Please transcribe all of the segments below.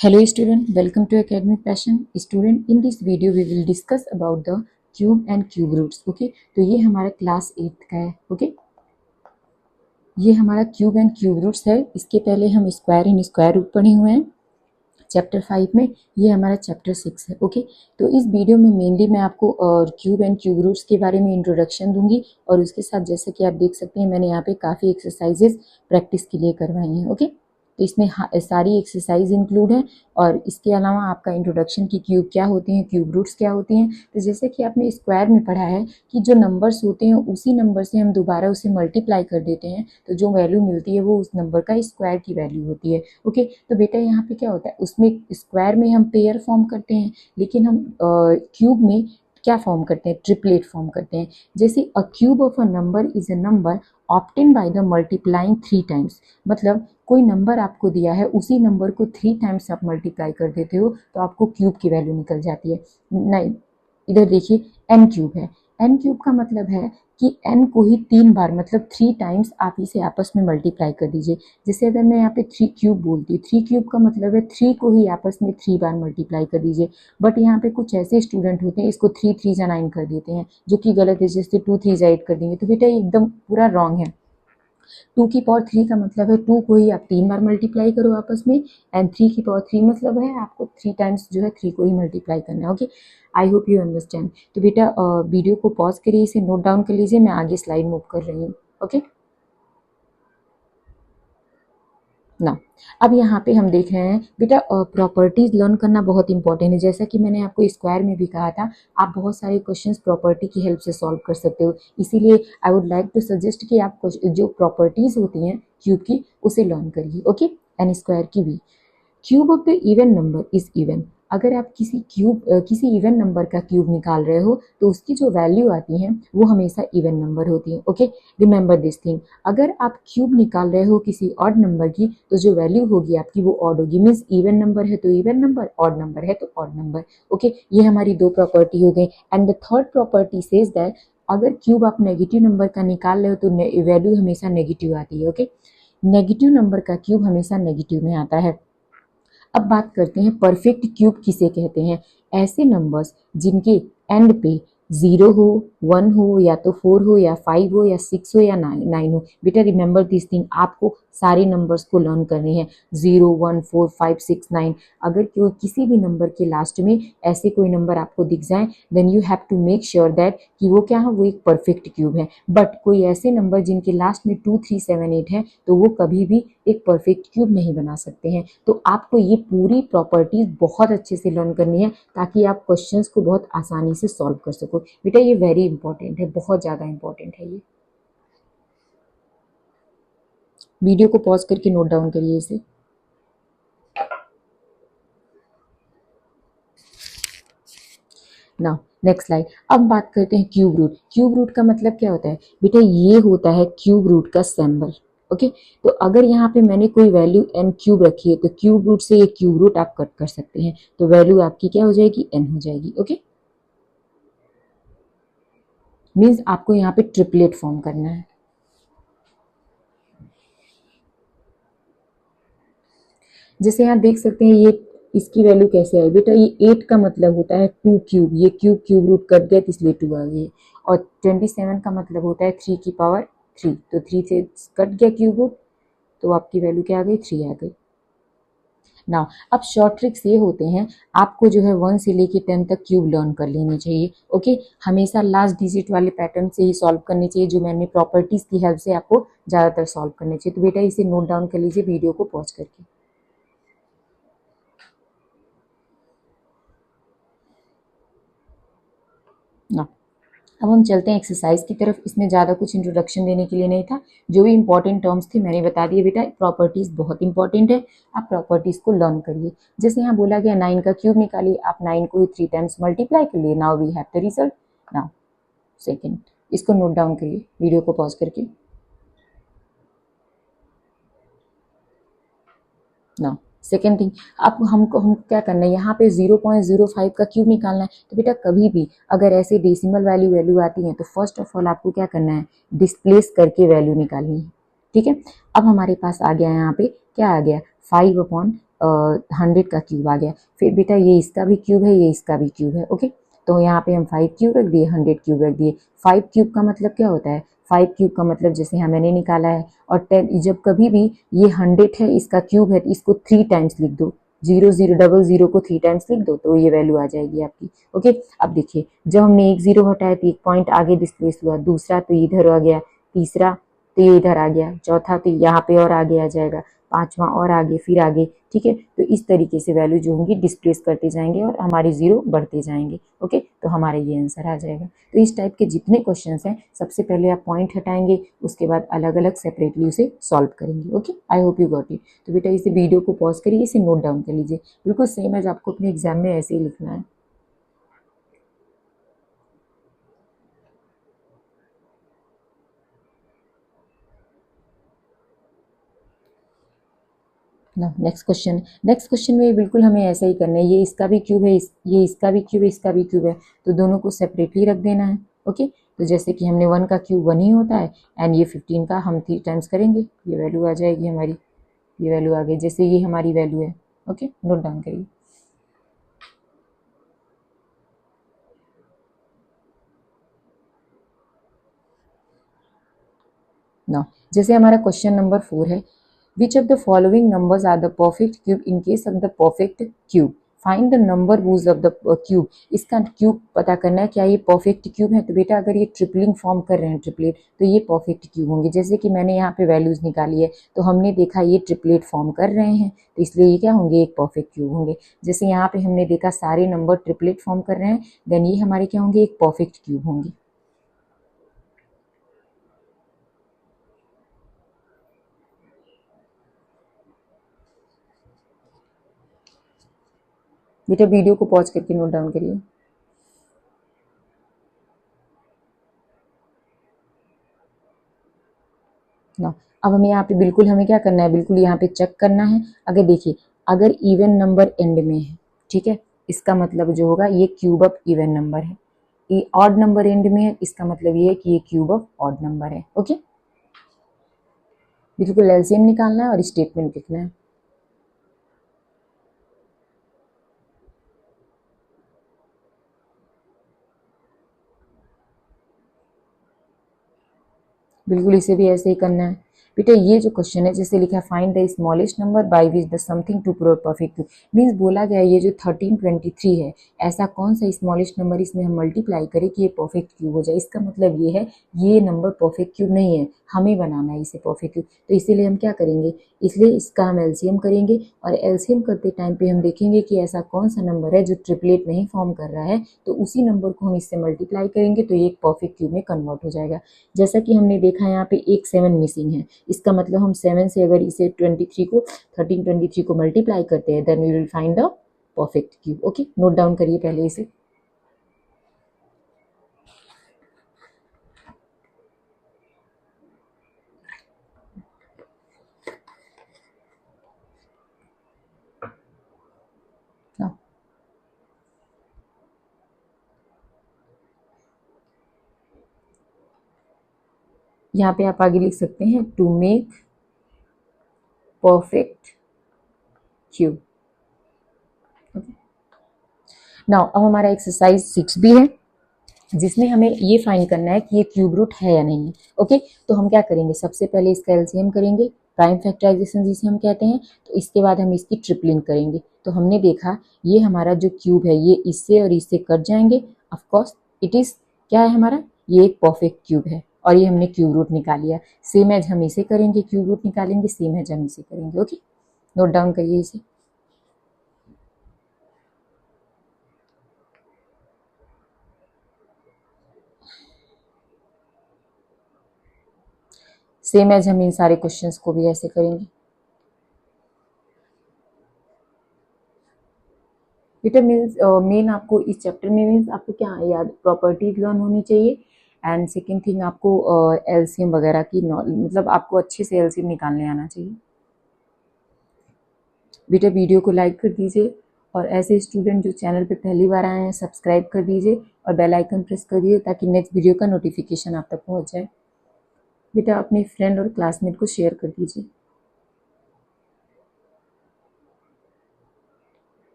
Hello student, welcome to Academic Passion. Student, in this video we will discuss about the cube and cube roots. Okay, तो ये हमारा class 8 का है. Okay, ये हमारा cube and cube roots है. इसके पहले हम स्क्वायर एंड स्क्वायर रूट पढ़े हुए हैं चैप्टर 5 में. ये हमारा चैप्टर 6 है. ओके, तो इस वीडियो में मेनली मैं आपको क्यूब एंड क्यूब रूट्स के बारे में इंट्रोडक्शन दूंगी और उसके साथ जैसे कि आप देख सकते हैं मैंने यहाँ पे काफ़ी एक्सरसाइजेस प्रैक्टिस के लिए करवाई हैं. ओके, तो इसमें सारी एक्सरसाइज इंक्लूड है और इसके अलावा आपका इंट्रोडक्शन की क्यूब क्या होते हैं, क्यूब रूट्स क्या होती हैं. तो जैसे कि आपने स्क्वायर में पढ़ा है कि जो नंबर्स होते हैं उसी नंबर से हम दोबारा उसे मल्टीप्लाई कर देते हैं तो जो वैल्यू मिलती है वो उस नंबर का स्क्वायर की वैल्यू होती है. ओके, तो बेटा यहाँ पे क्या होता है, उसमें स्क्वायर में हम पेयर फॉर्म करते हैं लेकिन हम क्यूब में क्या फॉर्म करते हैं, ट्रिपलेट फॉर्म करते हैं. जैसे a cube of a number is a number obtained by the multiplying 3 times. मतलब कोई नंबर आपको दिया है उसी नंबर को 3 टाइम्स आप मल्टीप्लाई कर देते हो तो आपको क्यूब की वैल्यू निकल जाती है. नहीं, इधर देखिए एन क्यूब है. एन क्यूब का मतलब है कि एन को ही 3 बार मतलब 3 टाइम्स आप इसे आपस में मल्टीप्लाई कर दीजिए. जैसे अगर मैं यहाँ पे 3 क्यूब बोलती हूँ, 3 क्यूब का मतलब है 3 को ही आपस में 3 बार मल्टीप्लाई कर दीजिए. बट यहाँ पे कुछ ऐसे स्टूडेंट होते हैं इसको 3 3 जा 9 कर देते हैं जो कि गलत है. जैसे 2 3 जा 8 कर देंगे तो बेटा ये एकदम पूरा रॉन्ग है. 2 की पावर 3 का मतलब है 2 को ही आप 3 बार मल्टीप्लाई करो आपस में एंड 3 की पावर 3 मतलब है आपको 3 टाइम्स जो है 3 को ही मल्टीप्लाई करना है. Okay, I hope you understand. तो बेटा वीडियो को पॉज करिए, इसे नोट डाउन कर लीजिए, मैं आगे स्लाइड मूव कर रही हूँ. ओके ना, अब यहाँ पे हम देख रहे हैं बेटा प्रॉपर्टीज लर्न करना बहुत इंपॉर्टेंट है. जैसा कि मैंने आपको स्क्वायर में भी कहा था आप बहुत सारे क्वेश्चंस प्रॉपर्टी की हेल्प से सॉल्व कर सकते हो. इसीलिए I would like to suggest कि आप जो प्रॉपर्टीज होती हैं क्यूब की उसे लर्न करिए. ओके, एंड स्क्वायर की भी. Cube of the even number is even. अगर आप किसी इवन नंबर का क्यूब निकाल रहे हो तो उसकी जो वैल्यू आती है वो हमेशा इवन नंबर होती है. Okay, remember this thing. अगर आप क्यूब निकाल रहे हो किसी ऑड नंबर की तो जो वैल्यू होगी आपकी वो ऑड होगी. मीन्स इवन नंबर है तो इवन नंबर, ऑड नंबर है तो ऑड नंबर. ओके, ये हमारी 2 प्रॉपर्टी हो गई. And the third property says that अगर क्यूब आप नेगेटिव नंबर का निकाल रहे हो तो वैल्यू हमेशा नेगेटिव आती है. ओके, नेगेटिव नंबर का क्यूब हमेशा नेगेटिव में आता है. अब बात करते हैं परफेक्ट क्यूब किसे कहते हैं. ऐसे नंबर्स जिनके एंड पे 0 हो, 1 हो, या तो 4 हो या 5 हो या 6 हो या 9 हो. बेटा रिमेंबर दिस थिंग, आपको सारे नंबर्स को लर्न करने हैं. 0 1 4 5 6 9. अगर किसी भी नंबर के लास्ट में ऐसे कोई नंबर आपको दिख जाए then you have to make sure that कि वो क्या है, वो एक परफेक्ट क्यूब है. बट कोई ऐसे नंबर जिनके लास्ट में 2 3 7 8 है तो वो कभी भी एक परफेक्ट क्यूब नहीं बना सकते हैं. तो आपको ये पूरी प्रॉपर्टीज बहुत अच्छे से लर्न करनी है ताकि आप क्वेश्चंस को बहुत आसानी से सॉल्व कर सको. बेटा ये वेरी इंपॉर्टेंट है, बहुत ज़्यादा इंपॉर्टेंट है. ये वीडियो को पॉज करके नोट डाउन करिए इसे. Now next slide. अब बात करते हैं क्यूब रूट. क्यूब रूट का मतलब क्या होता है बेटा, ये होता है क्यूब रूट का सिंबल. ओके, तो अगर यहाँ पे मैंने कोई वैल्यू एन क्यूब रखी है तो क्यूब रूट से ये क्यूब रूट आप कट कर सकते हैं तो वैल्यू आपकी क्या हो जाएगी, एन हो जाएगी. ओके, मीन्स आपको यहाँ पे ट्रिपलेट फॉर्म करना है. जैसे यहाँ देख सकते हैं ये इसकी वैल्यू कैसे आई बेटा, ये 8 का मतलब होता है 2 क्यूब. ये क्यूब क्यूब रूट कट गया तो इसलिए 2 आ गई. और 27 का मतलब होता है 3 की पावर 3, तो 3 से कट गया क्यूब रूट तो आपकी वैल्यू क्या आ गई, 3 आ गई. नाउ अब शॉर्ट ट्रिक्स ये होते हैं, आपको जो है 1 से लेके 10 तक क्यूब लर्न कर लेनी चाहिए. ओके, हमेशा लास्ट डिजिट वाले पैटर्न से ही सॉल्व करने चाहिए जो मैंने प्रॉपर्टीज की हेल्प से आपको ज़्यादातर सॉल्व करने चाहिए. तो बेटा इसे नोट डाउन कर लीजिए वीडियो को पॉज करके. ना, अब हम चलते हैं एक्सरसाइज की तरफ. इसमें ज़्यादा कुछ इंट्रोडक्शन देने के लिए नहीं था, जो भी इंपॉर्टेंट टर्म्स थे मैंने बता दिए. बेटा प्रॉपर्टीज़ बहुत इंपॉर्टेंट है, आप प्रॉपर्टीज़ को लर्न करिए. जैसे यहाँ बोला गया 9 का क्यूब निकालिए, आप 9 को 3 टाइम्स मल्टीप्लाई कर लिए. Now we have the result. Now second, इसको नोट डाउन करिए वीडियो को पॉज करके. नाउ सेकेंड थिंग, अब हम क्या करना है, यहाँ पे 0.05 का क्यूब निकालना है. तो बेटा कभी भी अगर ऐसे डेसिमल वैल्यू आती है तो फर्स्ट ऑफ ऑल आपको क्या करना है, डिस्प्लेस करके वैल्यू निकालनी है. ठीक है। अब हमारे पास आ गया यहाँ पे क्या आ गया 5/100 का क्यूब आ गया। फिर बेटा ये इसका भी क्यूब है, ये इसका भी क्यूब है। ओके, तो यहाँ पे हम 5 क्यूब रख दिए, 100 क्यूब रख दिए। 5 क्यूब का मतलब क्या होता है, 5 क्यूब का मतलब जैसे यहाँ मैंने निकाला है, और 10 जब कभी भी ये 100 है इसका क्यूब है तो इसको 3 टाइम्स लिख दो, 0000 को 3 टाइम्स लिख दो तो ये वैल्यू आ जाएगी आपकी। ओके, अब देखिए जब हमने एक जीरो हटाया तो एक पॉइंट आगे डिस्प्लेस हुआ, दूसरा तो इधर आ गया, तीसरा तो ये इधर आ गया, चौथा तो यहाँ पे और आगे आ जाएगा, पांचवा और आगे, फिर आगे। ठीक है, तो इस तरीके से वैल्यू जो होंगी डिस्प्लेस करते जाएंगे और हमारे जीरो बढ़ते जाएंगे। ओके, तो हमारा ये आंसर आ जाएगा। तो इस टाइप के जितने क्वेश्चंस हैं सबसे पहले आप पॉइंट हटाएंगे, उसके बाद अलग अलग सेपरेटली उसे सॉल्व करेंगे। Okay, I hope you got it. तो बेटा इसे वीडियो को पॉज करिए, इसे नोट डाउन कर लीजिए, बिल्कुल सेम एज आपको अपने एग्जाम में ऐसे ही लिखना है। ना नेक्स्ट क्वेश्चन, नेक्स्ट क्वेश्चन में बिल्कुल हमें ऐसा ही करना है, ये इसका भी क्यूब है, ये इसका भी क्यूब है, इसका भी क्यूब है, तो दोनों को सेपरेटली रख देना है। ओके, तो जैसे कि हमने 1 का क्यूब 1 ही होता है, एंड ये 15 का हम 3 टाइम्स करेंगे, ये वैल्यू आ जाएगी हमारी, ये वैल्यू आ गई, जैसे ये हमारी वैल्यू है। ओके, नोट डाउन करिए। ना जैसे हमारा क्वेश्चन नंबर 4 है, which of the following numbers are the perfect cube in case of the perfect cube, find the number roots of the cube. इसका क्यूब पता करना है, क्या ये परफेक्ट क्यूब है। तो बेटा अगर ये ट्रिपलिंग फॉर्म कर रहे हैं, ट्रिपलेट, तो ये परफेक्ट क्यूब होंगे। जैसे कि मैंने यहाँ पे वैल्यूज निकाली है तो हमने देखा ये ट्रिपलेट फॉर्म कर रहे हैं, तो इसलिए ये क्या होंगे, एक परफेक्ट क्यूब होंगे। जैसे यहाँ पे हमने देखा सारे नंबर ट्रिपलेट फॉर्म कर रहे हैं, देन ये हमारे क्या होंगे, एक परफेक्ट क्यूब होंगे। बेटा वीडियो को पॉज करके नोट डाउन करिए। ना अब हमें यहाँ पे बिल्कुल हमें क्या करना है, बिल्कुल यहाँ पे चेक करना है। अगर देखिए अगर इवन नंबर एंड में है, ठीक है, इसका मतलब जो होगा ये क्यूब ऑफ इवन नंबर है। ये ऑड नंबर एंड में है, इसका मतलब ये है कि ये क्यूब ऑफ ऑड नंबर है। ओके, बिल्कुल एलसीएम निकालना है और स्टेटमेंट लिखना है। बिल्कुल इसे भी ऐसे ही करना है। बेटा ये जो क्वेश्चन है जैसे लिखा है find the smallest number by which the something to prove perfect cube, means बोला गया है ये जो 1323 है, ऐसा कौन सा स्मॉलेस्ट नंबर इसमें हम मल्टीप्लाई करें कि ये परफेक्ट क्यूब हो जाए। इसका मतलब ये है ये नंबर परफेक्ट क्यूब नहीं है, हमें बनाना है इसे परफेक्ट क्यूब। तो इसीलिए हम क्या करेंगे, इसलिए इसका हम एलसीएम करेंगे, और एलसीएम करते टाइम पे हम देखेंगे कि ऐसा कौन सा नंबर है जो ट्रिपलेट नहीं फॉर्म कर रहा है, तो उसी नंबर को हम इससे मल्टीप्लाई करेंगे तो ये एक परफेक्ट क्यूब में कन्वर्ट हो जाएगा। जैसा कि हमने देखा यहाँ पे एक 7 मिसिंग है, इसका मतलब हम 7 से अगर इसे 1323 को मल्टीप्लाई करते हैं then we will find the perfect cube. Okay, note down करिए पहले इसे। यहाँ पे आप आगे लिख सकते हैं to make perfect cube. Now अब हमारा एक्सरसाइज 6 भी है, जिसमें हमें ये फाइंड करना है कि ये क्यूब रूट है या नहीं। ओके, तो हम क्या करेंगे, सबसे पहले इसका एलसीएम करेंगे, प्राइम फैक्टराइजेशन जिसे हम कहते हैं, तो इसके बाद हम इसकी ट्रिपलिंग करेंगे। तो हमने देखा ये हमारा जो क्यूब है ये इससे और इससे कट जाएंगे, ऑफ कोर्स इट इज क्या है हमारा, ये एक परफेक्ट क्यूब है, और ये हमने क्यूब रूट निकाल लिया। सेम एज हम इसे करेंगे, क्यूब रूट निकालेंगे, सेम एज हम इसे करेंगे। ओके, नोट डाउन करिए इसे। सेम एज हम इन सारे क्वेश्चंस को भी ऐसे करेंगे। बेटा मीन्स मेन आपको इस चैप्टर में मीन्स आपको क्या याद, प्रॉपर्टीज लर्न होनी चाहिए, एंड सेकेंड थिंग आपको एलसीएम वगैरह की मतलब आपको अच्छे से एलसीएम निकालने आना चाहिए। बेटा वीडियो को लाइक कर दीजिए, और ऐसे स्टूडेंट जो चैनल पे पहली बार आए हैं सब्सक्राइब कर दीजिए और बेल आइकन प्रेस कर दीजिए ताकि नेक्स्ट वीडियो का नोटिफिकेशन आप तक पहुंच जाए। बेटा अपने फ्रेंड और क्लासमेट को शेयर कर दीजिए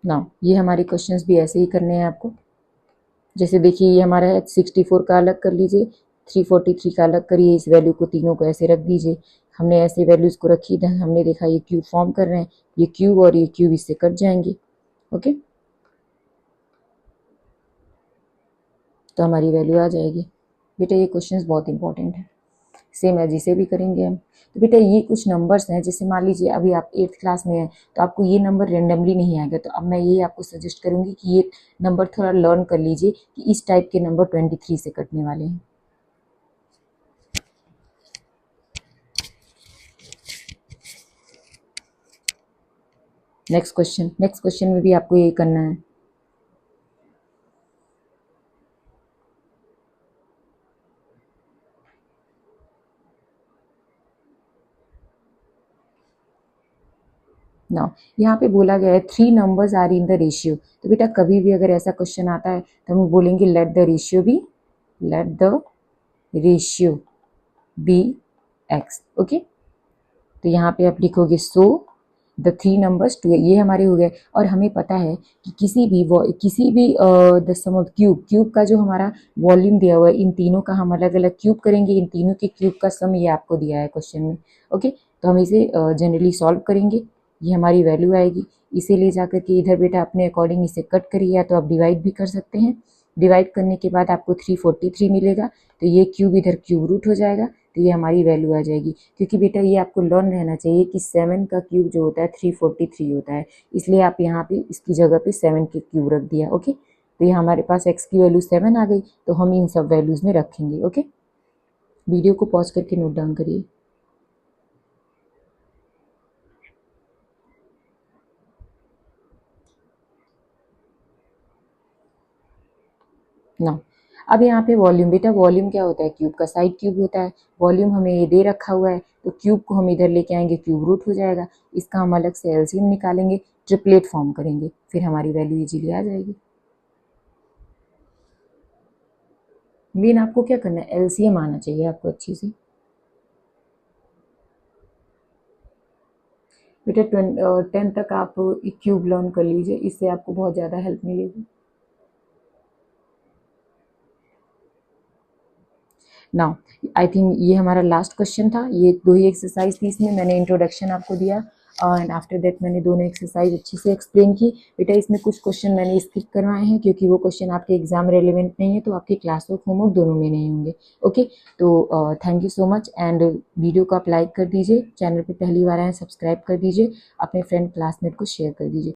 ना। ये हमारे क्वेश्चंस भी ऐसे ही करने हैं आपको। जैसे देखिए ये हमारा है 64 का अलग कर लीजिए, 343 का अलग करिए, इस वैल्यू को तीनों को ऐसे रख दीजिए। हमने ऐसे वैल्यूज़ को रखी, हमने देखा ये क्यूब फॉर्म कर रहे हैं, ये क्यूब और ये क्यूब इससे कट जाएंगे। ओके, तो हमारी वैल्यू आ जाएगी। बेटा ये क्वेश्चंस बहुत इंपॉर्टेंट है, सेम एज इसे भी करेंगे हम। तो बेटा ये कुछ नंबर्स हैं, जैसे मान लीजिए अभी आप 8th क्लास में हैं तो आपको ये नंबर रेंडमली नहीं आएगा, तो अब मैं ये आपको सजेस्ट करूँगी कि ये नंबर थोड़ा लर्न कर लीजिए कि इस टाइप के नंबर 23 से कटने वाले हैं। नेक्स्ट क्वेश्चन में भी आपको यही करना है। ना यहाँ पे बोला गया है 3 numbers are in the ratio. तो बेटा कभी भी अगर ऐसा क्वेश्चन आता है तो हम बोलेंगे let the ratio be x. Okay, तो यहाँ पे आप लिखोगे सो द 3 नंबर्स टू, ये हमारे हो गए। और हमें पता है कि किसी भी द सम ऑफ क्यूब का जो हमारा वॉल्यूम दिया हुआ है, इन तीनों का हम अलग अलग क्यूब करेंगे, इन तीनों के क्यूब का सम ये आपको दिया है क्वेश्चन में। ओके, तो हम इसे जनरली सॉल्व करेंगे, ये हमारी वैल्यू आएगी। इसे ले जा करके इधर बेटा अपने अकॉर्डिंग इसे कट करिए, या तो आप डिवाइड भी कर सकते हैं। डिवाइड करने के बाद आपको 343 मिलेगा, तो ये क्यूब इधर क्यूब रूट हो जाएगा, तो ये हमारी वैल्यू आ जाएगी। क्योंकि बेटा ये आपको लर्न रहना चाहिए कि 7 का क्यूब जो होता है 343 होता है, इसलिए आप यहाँ पे इसकी जगह पे 7 के क्यूब रख दिया। ओके, तो ये हमारे पास x की वैल्यू 7 आ गई, तो हम इन सब वैल्यूज़ में रखेंगे। ओके, वीडियो को पॉज करके नोट डाउन करिए। ना अब यहाँ पे वॉल्यूम, बेटा वॉल्यूम क्या होता है, क्यूब का साइड क्यूब होता है। वॉल्यूम हमें ये दे रखा हुआ है, तो क्यूब को हम इधर लेके आएंगे, क्यूब रूट हो जाएगा। इसका हम अलग से एलसीएम निकालेंगे, ट्रिपलेट फॉर्म करेंगे, फिर हमारी वैल्यू इजीली आ जाएगी। मेन आपको क्या करना है, एलसीएम आना चाहिए आपको अच्छी से। बेटा 10 तक आप क्यूब लर्न कर लीजिए, इससे आपको बहुत ज़्यादा हेल्प मिलेगी। नाउ आई थिंक ये हमारा लास्ट क्वेश्चन था। ये 2 ही एक्सरसाइज थी, इसमें मैंने इंट्रोडक्शन आपको दिया एंड आफ्टर दैट मैंने दोनों एक्सरसाइज अच्छे से एक्सप्लेन की। बेटा इसमें कुछ क्वेश्चन मैंने स्किप करवाए हैं क्योंकि वो क्वेश्चन आपके एग्जाम रेलिवेंट नहीं है, तो आपके क्लास वर्क होमवर्क दोनों में नहीं होंगे। ओके, तो thank you so much and video को आप लाइक कर दीजिए, चैनल पे पहली बार आए सब्सक्राइब कर दीजिए, अपने फ्रेंड क्लासमेट को शेयर कर दीजिए।